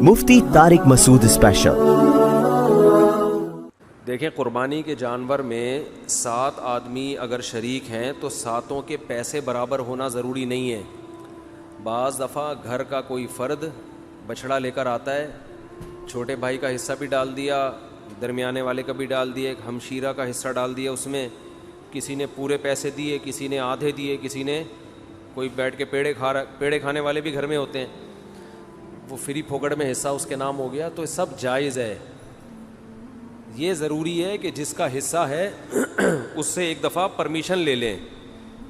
مفتی طارق مسعود special. دیکھیں، قربانی کے جانور میں 7 آدمی اگر شریک ہیں تو 7 کے پیسے برابر ہونا ضروری نہیں ہے۔ بعض دفعہ گھر کا کوئی فرد بچھڑا لے کر آتا ہے، چھوٹے بھائی کا حصہ بھی ڈال دیا، درمیانے والے کا بھی ڈال دیا، ایک ہمشیرہ کا حصہ ڈال دیا، اس میں کسی نے پورے پیسے دیے، کسی نے آدھے دیے، کسی نے کوئی بیٹھ کے پیڑے کھانے والے بھی گھر میں ہوتے ہیں، وہ فری پھوکڑ میں حصہ اس کے نام ہو گیا، تو یہ سب جائز ہے۔ یہ ضروری ہے کہ جس کا حصہ ہے اس سے ایک دفعہ پرمیشن لے لیں،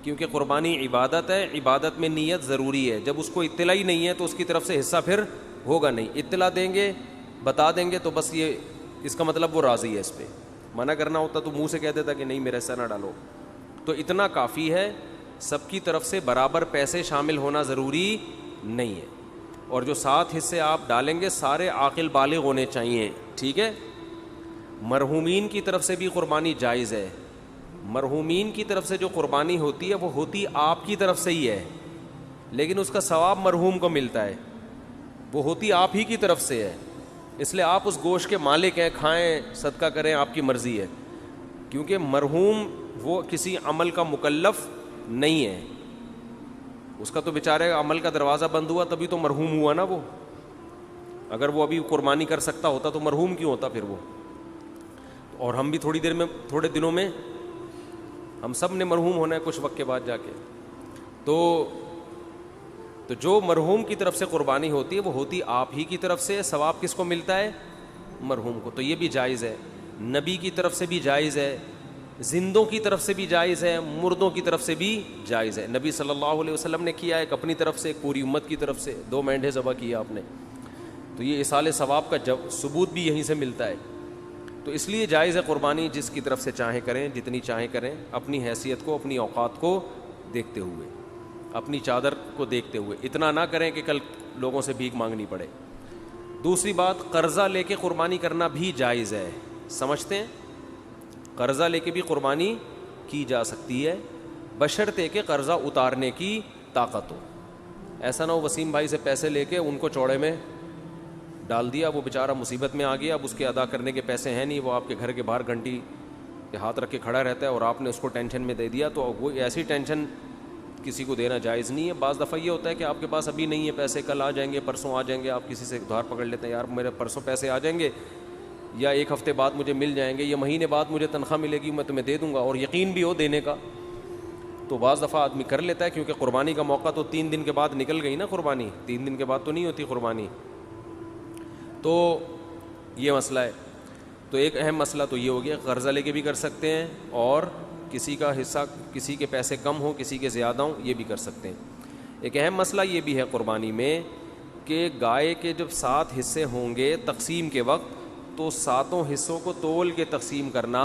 کیونکہ قربانی عبادت ہے، عبادت میں نیت ضروری ہے۔ جب اس کو اطلاع ہی نہیں ہے تو اس کی طرف سے حصہ پھر ہوگا نہیں۔ اطلاع دیں گے، بتا دیں گے تو بس یہ اس کا مطلب وہ راضی ہے اس پہ۔ منع کرنا ہوتا تو منہ سے کہہ دیتا کہ نہیں میرا حصہ نہ ڈالو۔ تو اتنا کافی ہے، سب کی طرف سے برابر پیسے شامل ہونا ضروری نہیں ہے۔ اور جو 7 حصے آپ ڈالیں گے سارے عاقل بالغ ہونے چاہیے، ٹھیک ہے۔ مرحومین کی طرف سے بھی قربانی جائز ہے۔ مرحومین کی طرف سے جو قربانی ہوتی ہے وہ ہوتی آپ کی طرف سے ہی ہے، لیکن اس کا ثواب مرحوم کو ملتا ہے، وہ ہوتی آپ ہی کی طرف سے ہے۔ اس لیے آپ اس گوشت کے مالک ہیں، کھائیں، صدقہ کریں، آپ کی مرضی ہے، کیونکہ مرحوم وہ کسی عمل کا مکلف نہیں ہے۔ اس کا تو بیچارے عمل کا دروازہ بند ہوا تبھی تو مرحوم ہوا نا وہ۔ اگر وہ ابھی قربانی کر سکتا ہوتا تو مرحوم کیوں ہوتا پھر وہ؟ اور ہم بھی تھوڑے دنوں میں ہم سب نے مرحوم ہونا ہے کچھ وقت کے بعد جا کے۔ تو جو مرحوم کی طرف سے قربانی ہوتی ہے وہ ہوتی آپ ہی کی طرف سے، ثواب کس کو ملتا ہے؟ مرحوم کو۔ تو یہ بھی جائز ہے، نبی کی طرف سے بھی جائز ہے، زندوں کی طرف سے بھی جائز ہے، مردوں کی طرف سے بھی جائز ہے۔ نبی صلی اللہ علیہ وسلم نے کیا، ایک اپنی طرف سے، ایک پوری امت کی طرف سے 2 مینڈھے ذبح کیا آپ نے، تو یہ اصال ثواب کا ثبوت بھی یہیں سے ملتا ہے۔ تو اس لیے جائز ہے قربانی، جس کی طرف سے چاہیں کریں، جتنی چاہیں کریں، اپنی حیثیت کو، اپنی اوقات کو دیکھتے ہوئے، اپنی چادر کو دیکھتے ہوئے۔ اتنا نہ کریں کہ کل لوگوں سے بھیک مانگنی پڑے۔ دوسری بات، قرضہ لے کے قربانی کرنا بھی جائز ہے۔ سمجھتے ہیں؟ قرضہ لے کے بھی قربانی کی جا سکتی ہے، بشرطے کہ قرضہ اتارنے کی طاقت ہو۔ ایسا نہ ہو وسیم بھائی سے پیسے لے کے ان کو چوڑے میں ڈال دیا، وہ بیچارہ مصیبت میں آ گیا، اب اس کے ادا کرنے کے پیسے ہیں نہیں، وہ آپ کے گھر کے باہر گھنٹی کے ہاتھ رکھ کے کھڑا رہتا ہے اور آپ نے اس کو ٹینشن میں دے دیا، تو وہ ایسی ٹینشن کسی کو دینا جائز نہیں ہے۔ بعض دفعہ یہ ہوتا ہے کہ آپ کے پاس ابھی نہیں ہے پیسے، کل آ جائیں گے، پرسوں آ جائیں گے، آپ کسی سے ادھار پکڑ لیتے ہیں، یار میرے پرسوں پیسے آ جائیں گے، یا 1 ہفتے بعد مجھے مل جائیں گے، یا مہینے بعد مجھے تنخواہ ملے گی، میں تمہیں دے دوں گا، اور یقین بھی ہو دینے کا، تو بعض دفعہ آدمی کر لیتا ہے، کیونکہ قربانی کا موقع تو 3 دن کے بعد نکل گئی نا قربانی، 3 دن کے بعد تو نہیں ہوتی قربانی۔ تو یہ مسئلہ ہے۔ تو ایک اہم مسئلہ تو یہ ہو گیا، قرضہ لے کے بھی کر سکتے ہیں، اور کسی کا حصہ، کسی کے پیسے کم ہوں، کسی کے زیادہ ہوں، یہ بھی کر سکتے ہیں۔ ایک اہم مسئلہ یہ بھی ہے قربانی میں کہ گائے کے جب 7 حصے ہوں گے تقسیم کے وقت، تو 7 حصوں کو تول کے تقسیم کرنا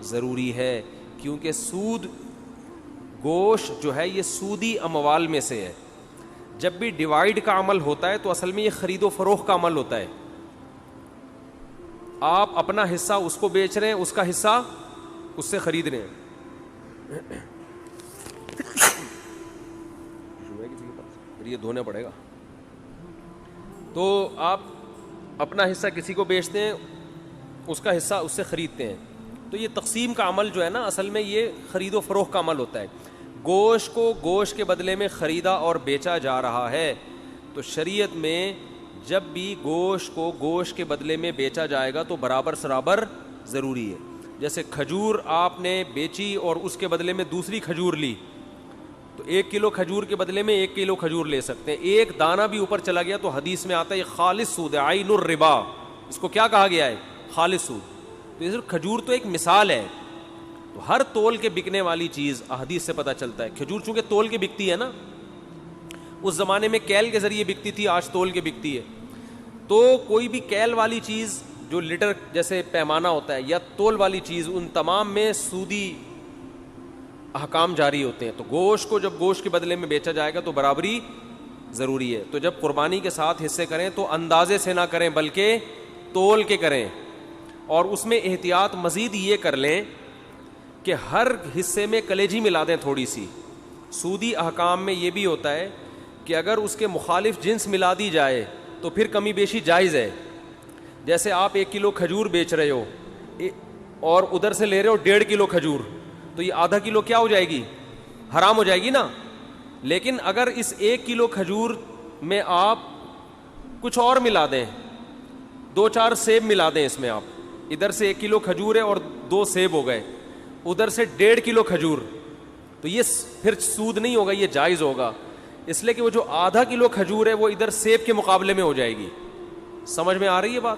ضروری ہے، کیونکہ سود، گوشت جو ہے یہ سودی اموال میں سے ہے۔ جب بھی ڈیوائیڈ کا عمل ہوتا ہے تو اصل میں یہ خرید و فروخت کا عمل ہوتا ہے۔ آپ اپنا حصہ اس کو بیچ رہے ہیں، اس کا حصہ اس سے خرید رہے ہیں۔ پھر یہ دھونا پڑے گا۔ تو آپ اپنا حصہ کسی کو بیچتے ہیں، اس کا حصہ اس سے خریدتے ہیں، تو یہ تقسیم کا عمل جو ہے نا، اصل میں یہ خرید و فروخت کا عمل ہوتا ہے۔ گوشت کو گوشت کے بدلے میں خریدا اور بیچا جا رہا ہے، تو شریعت میں جب بھی گوشت کو گوشت کے بدلے میں بیچا جائے گا تو برابر سرابر ضروری ہے۔ جیسے کھجور آپ نے بیچی اور اس کے بدلے میں دوسری کھجور لی، تو 1 کلو کھجور کے بدلے میں 1 کلو کھجور لے سکتے ہیں۔ ایک دانہ بھی اوپر چلا گیا تو حدیث میں آتا ہے یہ خالص سود ہے، عین الربا، اس کو کیا کہا گیا ہے؟ خالص سود۔ تو یہ کھجور تو ایک مثال ہے، تو ہر تول کے بکنے والی چیز احادیث سے پتہ چلتا ہے۔ کھجور چونکہ تول کے بکتی ہے نا، اس زمانے میں کیل کے ذریعے بکتی تھی، آج تول کے بکتی ہے، تو کوئی بھی کیل والی چیز جو لیٹر جیسے پیمانہ ہوتا ہے یا تول والی چیز، ان تمام میں سودی احکام جاری ہوتے ہیں۔ تو گوشت کو جب گوشت کے بدلے میں بیچا جائے گا تو برابری ضروری ہے۔ تو جب قربانی کے 7 حصے کریں تو اندازے سے نہ کریں بلکہ تول کے کریں، اور اس میں احتیاط مزید یہ کر لیں کہ ہر حصے میں کلیجی ملا دیں تھوڑی سی۔ سودی احکام میں یہ بھی ہوتا ہے کہ اگر اس کے مخالف جنس ملا دی جائے تو پھر کمی بیشی جائز ہے. جیسے آپ 1 کلو کھجور بیچ رہے ہو اور ادھر سے لے رہے ہو 1.5 کلو کھجور, تو یہ آدھا کلو کیا ہو جائے گی, حرام ہو جائے گی نا. لیکن اگر اس 1 کلو کھجور میں آپ کچھ اور ملا دیں, 2-4 سیب ملا دیں اس میں, آپ ادھر سے 1 کلو کھجور ہے اور 2 سیب ہو گئے, ادھر سے 1.5 کلو کھجور, تو یہ پھر سود نہیں ہوگا, یہ جائز ہوگا. اس لیے کہ وہ جو آدھا کلو کھجور ہے وہ ادھر سیب کے مقابلے میں ہو جائے گی. سمجھ میں آ رہی ہے بات؟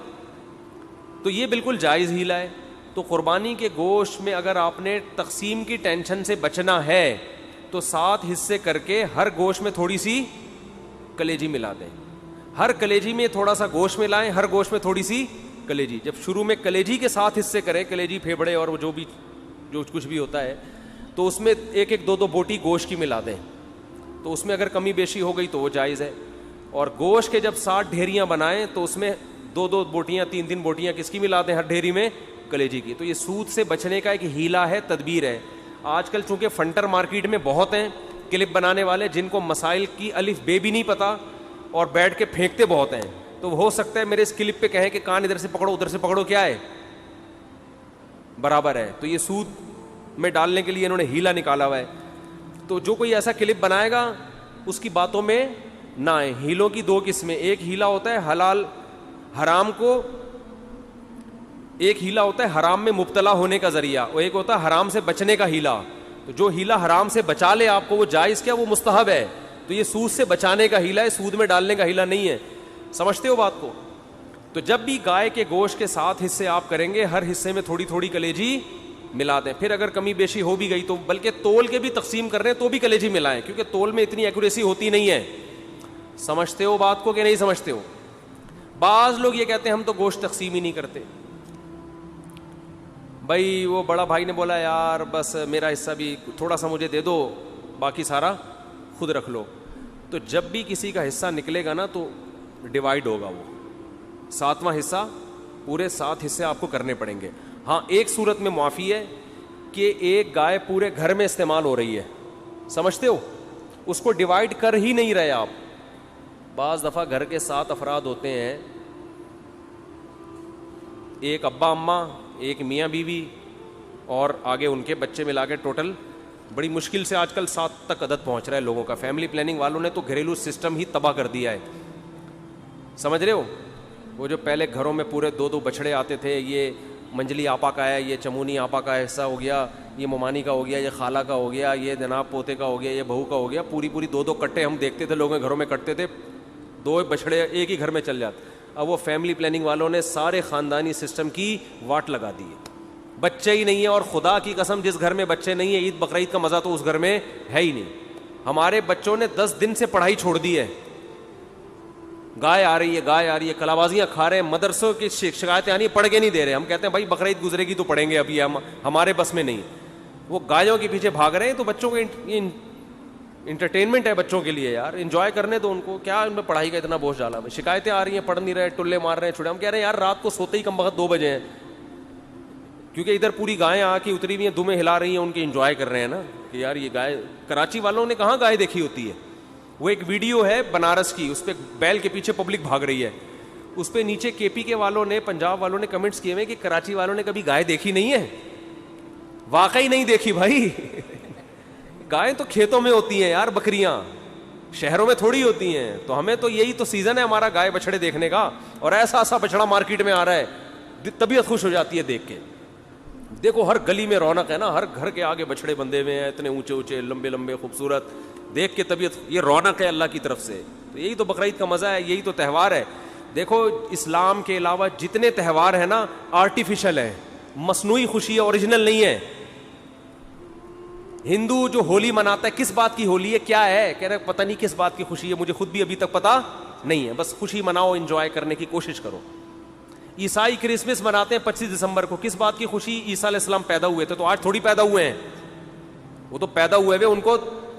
تو یہ بالکل جائز ہیلہ ہے. تو قربانی کے گوشت میں اگر آپ نے تقسیم کی ٹینشن سے بچنا ہے تو 7 حصے کر کے ہر گوشت میں تھوڑی سی کلیجی ملا دیں, ہر کلیجی میں تھوڑا سا گوشت ملائیں, ہر گوشت میں تھوڑی سی کلیجی. جب شروع میں کلیجی کے 7 حصے کریں, کلیجی پھیپڑے اور وہ جو کچھ بھی ہوتا ہے, تو اس میں 1-2 بوٹی گوشت کی ملا دیں. تو اس میں اگر کمی بیشی ہو گئی تو وہ جائز ہے. اور گوشت کے جب 60 ڈھیریاں بنائیں تو اس میں 2 بوٹیاں 3 بوٹیاں کس کی ملا دیں, ہر ڈھیری میں کلیجی کی. تو یہ سود سے بچنے کا ایک ہیلہ ہے, تدبیر ہے. آج کل چونکہ فنٹر مارکیٹ میں بہت ہیں کلپ بنانے والے جن کو مسائل کی الف بے بھی نہیں پتا اور بیٹھ کے پھینکتے بہت ہیں, تو ہو سکتا ہے میرے اس کلپ پہ کہیں کہ کان ادھر سے پکڑو ادھر سے پکڑو, کیا ہے برابر ہے. تو یہ سود میں ڈالنے کے لیے انہوں نے ہیلہ نکالا ہوا ہے. تو جو کوئی ایسا کلپ بنائے گا اس کی باتوں میں نہ آئے. ہیلوں کی 2 قسمیں, ایک ہیلہ ہوتا ہے حلال حرام کو, ایک ہیلہ ہوتا ہے حرام میں مبتلا ہونے کا ذریعہ, اور ایک ہوتا ہے حرام سے بچنے کا ہیلہ. تو جو ہیلہ حرام سے بچا لے آپ کو وہ جائز کیا, وہ مستحب ہے. تو یہ سود سے بچانے کا ہیلہ ہے, سود میں ڈالنے کا ہیلہ نہیں ہے. سمجھتے ہو بات کو؟ تو جب بھی گائے کے گوشت کے 7 حصے آپ کریں گے, ہر حصے میں تھوڑی تھوڑی کلیجی ملا دیں. پھر اگر کمی بیشی ہو بھی گئی تو بلکہ تول کے بھی تقسیم کر رہے ہیں تو بھی کلیجی ملائیں, کیونکہ تول میں اتنی ایکوریسی ہوتی نہیں ہے. سمجھتے ہو بات کو کہ نہیں سمجھتے ہو؟ بعض لوگ یہ کہتے ہیں ہم تو گوشت تقسیم ہی نہیں کرتے. بھائی وہ بڑا بھائی نے بولا یار بس میرا حصہ بھی تھوڑا سا مجھے دے دو, باقی سارا خود رکھ لو. تو جب بھی کسی کا حصہ نکلے گا نا تو ڈیوائیڈ ہوگا, وہ 7واں حصہ, پورے 7 حصے آپ کو کرنے پڑیں گے. ہاں ایک صورت میں معافی ہے کہ ایک گائے پورے گھر میں استعمال ہو رہی ہے, سمجھتے ہو, اس کو ڈیوائیڈ کر ہی نہیں رہے آپ. بعض دفعہ گھر کے 7 افراد ہوتے ہیں, ایک ابا اماں, ایک میاں بیوی اور آگے ان کے بچے ملا کے ٹوٹل بڑی مشکل سے آج کل 7 تک عدد پہنچ رہا ہے لوگوں کا. فیملی پلاننگ والوں نے تو گھریلو سسٹم ہی تباہ کر دیا ہے. سمجھ رہے ہو؟ وہ جو پہلے گھروں میں پورے 2 بچڑے آتے تھے, یہ منجلی آپا کا ہے, یہ چمونی آپا کا حصہ ہو گیا, یہ ممانی کا ہو گیا, یہ خالہ کا ہو گیا, یہ جناب پوتے کا ہو گیا, یہ بہو کا ہو گیا, پوری 2 کٹے ہم دیکھتے تھے لوگوں کے گھروں میں کٹتے تھے, 2 بچڑے ایک ہی گھر میں چل جاتے. اب وہ فیملی پلاننگ والوں نے سارے خاندانی سسٹم کی واٹ لگا دی ہے. بچے ہی نہیں ہیں, اور خدا کی قسم جس گھر میں بچے نہیں ہیں عید بقرعید کا مزہ تو اس گھر میں ہے ہی نہیں. ہمارے بچوں نے 10 دن سے پڑھائی چھوڑ دی ہے, گائے آ رہی ہے, کلابازیاں کھا رہے ہیں, مدرسوں کی شکایتیں آنی, پڑھ کے نہیں دے رہے. ہم کہتے ہیں بھائی بقرعید گزرے گی تو پڑھیں گے, ابھی ہمارے بس میں نہیں. وہ گایوں کے پیچھے بھاگ رہے ہیں. تو بچوں کو انٹرٹینمنٹ ہے بچوں کے لیے یار, انجوائے کرنے تو ان کو, کیا ان میں پڑھائی کا اتنا بوجھ ڈالا. شکایتیں آ رہی ہیں, پڑھ نہیں رہے, ٹلے مار رہے ہیں چھوڑے. ہم کہہ رہے ہیں یار رات کو سوتے ہی کم وقت 2 بجے ہیں, کیونکہ ادھر پوری گائیں آ کے اتری ہوئی ہیں, دمیں ہلا رہی ہیں, ان کی انجوائے کر رہے ہیں نا کہ یار یہ گائے. کراچی والوں نے کہاں گائے دیکھی ہوتی ہے. وہ ایک ویڈیو ہے بنارس کی, اس پہ بیل کے پیچھے پبلک بھاگ رہی ہے, اس پہ نیچے کے پی کے والوں نے, پنجاب والوں نے کمنٹس کیے ہوئے کہ کراچی والوں نے کبھی گائے دیکھی نہیں ہے. واقعی نہیں دیکھی بھائی. گائیں تو کھیتوں میں ہوتی ہیں یار, بکریاں شہروں میں تھوڑی ہوتی ہیں. تو ہمیں تو یہی تو سیزن ہے ہمارا گائے بچڑے دیکھنے کا, اور ایسا بچڑا مارکیٹ میں آ رہا ہے, طبیعت خوش ہو جاتی ہے دیکھ کے. دیکھو ہر گلی میں رونق ہے نا, ہر گھر کے آگے بچڑے بندے ہوئے ہیں, اتنے اونچے اونچے لمبے لمبے خوبصورت, دیکھ کے طبیعت, یہ رونق ہے اللہ کی طرف سے. تو یہی تو بقرعید کا مزہ ہے, یہی تو تہوار ہے. دیکھو اسلام کے علاوہ جتنے تہوار ہیں نا آرٹیفیشل ہیں, مصنوعی خوشی ہے, اوریجنل نہیں ہے. ہندو جو ہولی مناتا ہے, کس بات کی ہولی ہے, کیا ہے, کہہ رہے پتہ نہیں کس بات کی خوشی ہے, مجھے خود بھی ابھی تک پتہ نہیں ہے. بس خوشی مناؤ, انجوائے کرنے کی کوشش کرو. عیسائی کرسمس مناتے ہیں 25 دسمبر کو, کس بات کی خوشی, عیسیٰ علیہ السلام پیدا ہوئے تھے. تو آج تھوڑی پیدا ہوئے ہیں, وہ تو پیدا ہوئے ہوئے ان کو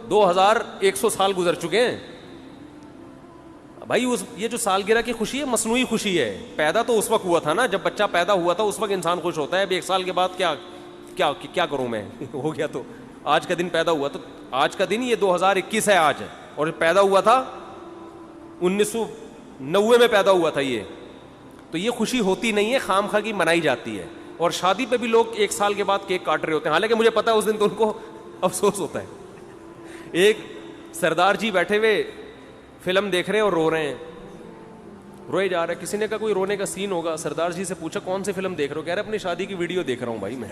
2100 سال گزر چکے ہیں بھائی. یہ جو سالگرہ کی خوشی ہے مصنوعی خوشی ہے. پیدا تو اس وقت ہوا تھا نا جب بچہ پیدا ہوا تھا, اس وقت انسان خوش ہوتا ہے. اب 1 سال کے بعد کیا کروں میں, ہو گیا تو آج کا دن پیدا ہوا, تو آج کا دن یہ 2021 ہے آج, اور پیدا ہوا تھا 90 میں پیدا ہوا تھا یہ. تو یہ خوشی ہوتی نہیں ہے, خام خواہ کی منائی جاتی ہے. اور شادی پہ بھی لوگ 1 سال کے بعد کیک کاٹ رہے ہوتے ہیں, حالانکہ مجھے پتا ہے اس دن تو ان کو افسوس ہوتا ہے. ایک سردار جی بیٹھے ہوئے فلم دیکھ رہے ہیں اور رو رہے ہیں, روئے جا رہے ہیں. کسی نے کہا کوئی رونے کا سین ہوگا, سردار جی سے پوچھا کون سی فلم دیکھ رہے ہو؟ کہہ رہے اپنی شادی کی ویڈیو دیکھ رہا ہوں بھائی میں.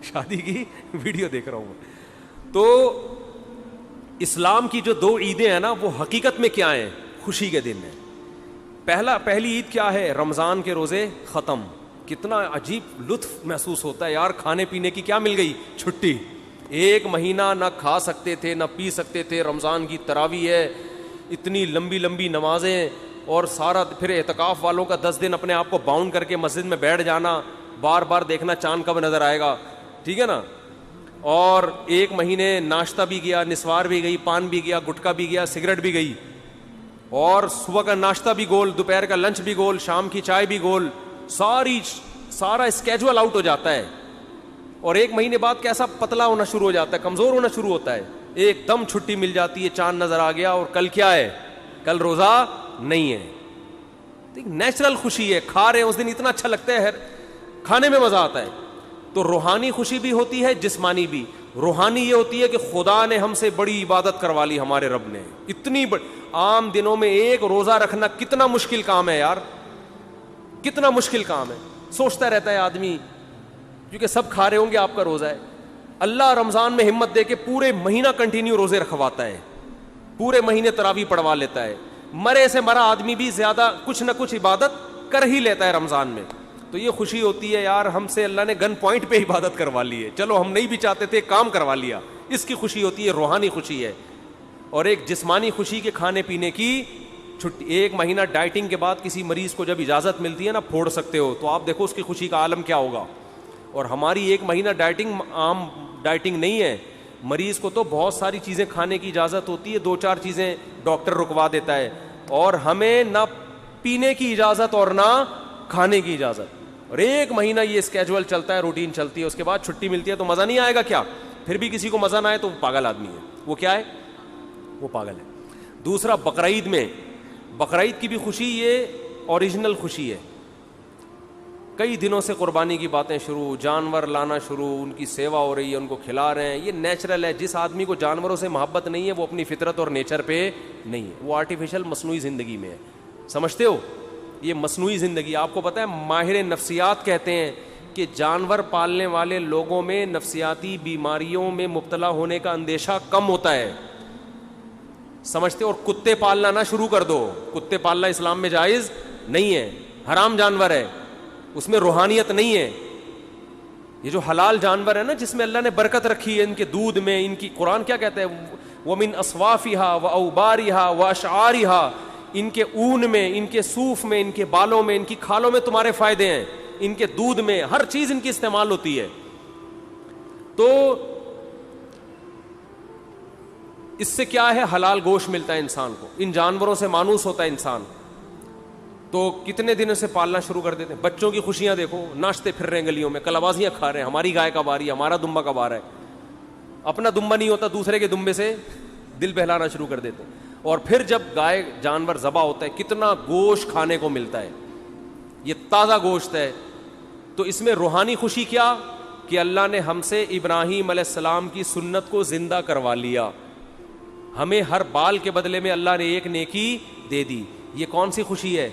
شادی کی ویڈیو دیکھ رہا ہوں. تو اسلام کی جو 2 عیدیں ہیں نا, وہ حقیقت میں کیا ہیں؟ خوشی کے دن ہیں. پہلی عید کیا ہے؟ رمضان کے روزے ختم. کتنا عجیب لطف محسوس ہوتا ہے یار, کھانے پینے کی کیا مل گئی چھٹی. 1 مہینہ نہ کھا سکتے تھے نہ پی سکتے تھے. رمضان کی تراویح ہے, اتنی لمبی لمبی نمازیں, اور سارا پھر اعتکاف والوں کا 10 دن اپنے آپ کو باؤنڈ کر کے مسجد میں بیٹھ جانا, بار بار دیکھنا چاند کب نظر آئے گا, ٹھیک ہے نا. اور 1 مہینے ناشتہ بھی گیا, نسوار بھی گئی, پان بھی گیا, گٹکا بھی گیا, سگریٹ بھی گئی, اور صبح کا ناشتہ بھی گول, دوپہر کا لنچ بھی گول, شام کی چائے بھی گول, سارا اسکیجول آؤٹ ہو جاتا ہے. اور 1 مہینے بعد کیسا پتلا ہونا شروع ہو جاتا ہے, کمزور ہونا شروع ہوتا ہے. ایک دم چھٹی مل جاتی ہے, چاند نظر آ گیا, اور کل کیا ہے؟ کل روزہ نہیں ہے. نیچرل خوشی ہے, کھا رہے ہیں اس دن اتنا اچھا لگتا ہے, کھانے میں مزہ آتا ہے. تو روحانی خوشی بھی ہوتی ہے, جسمانی بھی. روحانی یہ ہوتی ہے کہ خدا نے ہم سے بڑی عبادت کروا لی, ہمارے رب نے اتنی عام دنوں میں 1 روزہ رکھنا کتنا مشکل کام ہے یار, کتنا مشکل کام ہے. سوچتا رہتا ہے آدمی, کیونکہ سب کھا رہے ہوں گے, آپ کا روزہ ہے. اللہ رمضان میں ہمت دے کے پورے مہینہ کنٹینیو روزے رکھواتا ہے, پورے مہینے تراویح پڑھوا لیتا ہے. مرے سے مرا آدمی بھی زیادہ کچھ نہ کچھ عبادت کر ہی لیتا ہے رمضان میں. تو یہ خوشی ہوتی ہے یار, ہم سے اللہ نے گن پوائنٹ پہ عبادت کروا لی ہے, چلو ہم نہیں بھی چاہتے تھے, کام کروا لیا. اس کی خوشی ہوتی ہے, روحانی خوشی ہے. اور ایک جسمانی خوشی کے کھانے پینے کی چھٹی. 1 مہینہ ڈائٹنگ کے بعد کسی مریض کو جب اجازت ملتی ہے نا, پھوڑ سکتے ہو, تو آپ دیکھو اس کی خوشی کا عالم کیا ہوگا. اور ہماری 1 مہینہ ڈائٹنگ عام ڈائٹنگ نہیں ہے. مریض کو تو بہت ساری چیزیں کھانے کی اجازت ہوتی ہے, 2-4 چیزیں ڈاکٹر رکوا دیتا ہے, اور ہمیں نہ پینے کی اجازت اور نہ کھانے کی اجازت. اور 1 مہینہ یہ اسکیجول چلتا ہے, روٹین چلتی ہے, اس کے بعد چھٹی ملتی ہے, تو مزہ نہیں آئے گا کیا؟ پھر بھی کسی کو مزہ نہ آئے تو وہ پاگل آدمی ہے. وہ کیا ہے؟ وہ پاگل ہے. دوسرا, بقرعید میں, بقرعید کی بھی خوشی یہ اوریجنل خوشی ہے. کئی دنوں سے قربانی کی باتیں شروع, جانور لانا شروع, ان کی سیوا ہو رہی ہے, ان کو کھلا رہے ہیں. یہ نیچرل ہے. جس آدمی کو جانوروں سے محبت نہیں ہے وہ اپنی فطرت اور نیچر پہ نہیں ہے, وہ آرٹیفیشل مصنوعی زندگی میں ہے. سمجھتے ہو؟ یہ مصنوعی زندگی. آپ کو پتہ ہے ماہر نفسیات کہتے ہیں کہ جانور پالنے والے لوگوں میں نفسیاتی بیماریوں میں مبتلا ہونے کا اندیشہ کم ہوتا ہے. سمجھتے؟ اور کتے پالنا نہ شروع کر دو. کتے پالنا اسلام میں جائز نہیں ہے, حرام جانور ہے, اس میں روحانیت نہیں ہے. یہ جو حلال جانور ہے نا, جس میں اللہ نے برکت رکھی ہے, ان کے دودھ میں, ان کی قرآن کیا کہتا ہے, وَمِنْ أَصْوَافِهَا وَأَوْبَارِهَا وَأَشْعَارِهَا, ان کے اون میں, ان کے صوف میں, ان کے بالوں میں, ان کی کھالوں میں تمہارے فائدے ہیں, ان کے دودھ میں, ہر چیز ان کی استعمال ہوتی ہے. تو اس سے کیا ہے؟ حلال گوشت ملتا ہے انسان کو. ان جانوروں سے مانوس ہوتا ہے انسان. تو کتنے دنوں سے پالنا شروع کر دیتے ہیں. بچوں کی خوشیاں دیکھو, ناچتے پھر رہے ہیں گلیوں میں, کلابازیاں کھا رہے ہیں, ہماری گائے کب آ رہی ہے, ہمارا دمبا کب آ رہا ہے. اپنا دمبا نہیں ہوتا, دوسرے کے دمبے سے دل بہلانا شروع کر دیتے ہیں. اور پھر جب گائے جانور ذبح ہوتا ہے, کتنا گوشت کھانے کو ملتا ہے, یہ تازہ گوشت ہے. تو اس میں روحانی خوشی کیا کہ اللہ نے ہم سے ابراہیم علیہ السلام کی سنت کو زندہ کروا لیا. ہمیں ہر بال کے بدلے میں اللہ نے ایک نیکی دے دی. یہ کون سی خوشی ہے؟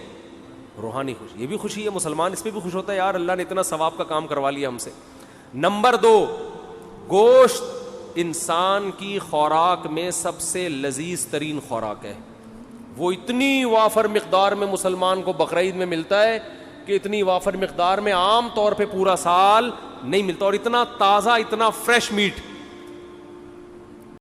روحانی خوشی. یہ بھی خوشی ہے, مسلمان اس پہ بھی خوش ہوتا ہے, یار اللہ نے اتنا ثواب کا کام کروا لیا ہم سے. نمبر 2, گوشت انسان کی خوراک میں سب سے لذیذ ترین خوراک ہے. وہ اتنی وافر مقدار میں مسلمان کو بقرعید میں ملتا ہے کہ اتنی وافر مقدار میں عام طور پہ پورا سال نہیں ملتا. اور اتنا تازہ, اتنا فریش میٹ,